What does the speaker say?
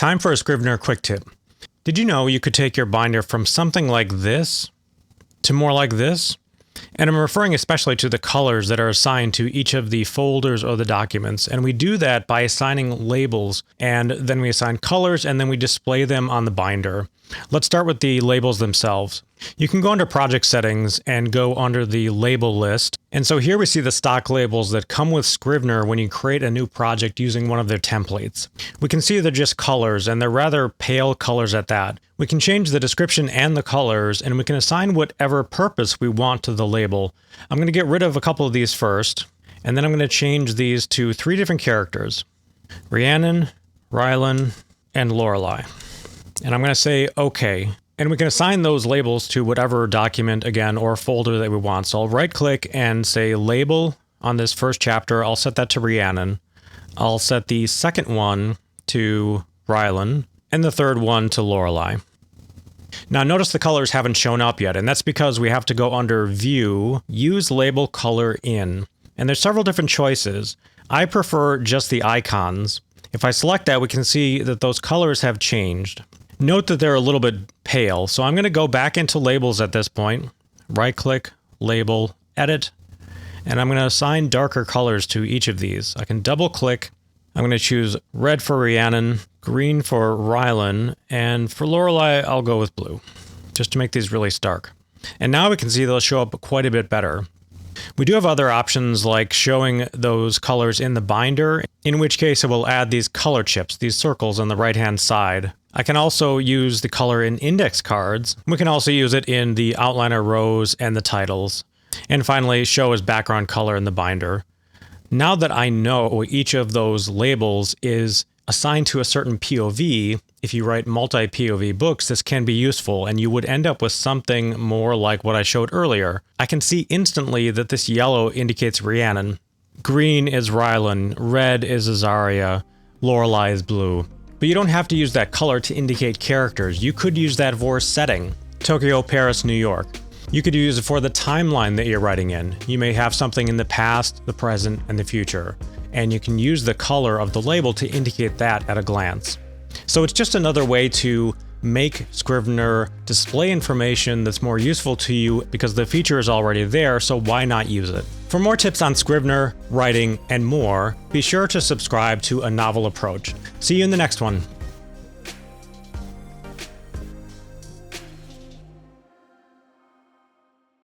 Time for a Scrivener quick tip. Did you know you could take your binder from something like this to more like this? And I'm referring especially to the colors that are assigned to each of the folders or the documents. And we do that by assigning labels, and then we assign colors, and then we display them on the binder. Let's start with the labels themselves. You can go under Project Settings and go under the Label list. And so here we see the stock labels that come with Scrivener when you create a new project using one of their templates. We can see they're just colors, and they're rather pale colors at that. We can change the description and the colors, and we can assign whatever purpose we want to the label. I'm going to get rid of a couple of these first, and then I'm going to change these to 3 different characters: Rhiannon, Rylan, and Lorelei. And I'm going to say OK. And we can assign those labels to whatever document, again, or folder that we want. So I'll right-click and say Label on this first chapter. I'll set that to Rhiannon. I'll set the second one to Rylan, and the third one to Lorelei. Now notice the colors haven't shown up yet, and that's because we have to go under View, Use Label Color In. And there's several different choices. I prefer just the icons. If I select that, we can see that those colors have changed. Note that they're a little bit pale, so I'm going to go back into labels at this point, right-click, label, edit, and I'm going to assign darker colors to each of these. I can double-click. I'm going to choose red for Rhiannon, green for Rylan, and for Lorelei, I'll go with blue, just to make these really stark. And now we can see they'll show up quite a bit better. We do have other options like showing those colors in the binder, in which case it will add these color chips, these circles on the right-hand side. I can also use the color in index cards. We can also use it in the outliner rows and the titles. And finally, show as background color in the binder. Now that I know each of those labels is assigned to a certain POV, if you write multi-POV books, this can be useful, and you would end up with something more like what I showed earlier. I can see instantly that this yellow indicates Rhiannon, green is Rylan, red is Azaria, Lorelei is blue. But you don't have to use that color to indicate characters. You could use that for setting. Tokyo, Paris, New York. You could use it for the timeline that you're writing in. You may have something in the past, the present, and the future. And you can use the color of the label to indicate that at a glance. So it's just another way to make Scrivener display information that's more useful to you because the feature is already there, so why not use it? For more tips on Scrivener, writing, and more, be sure to subscribe to A Novel Approach. See you in the next one.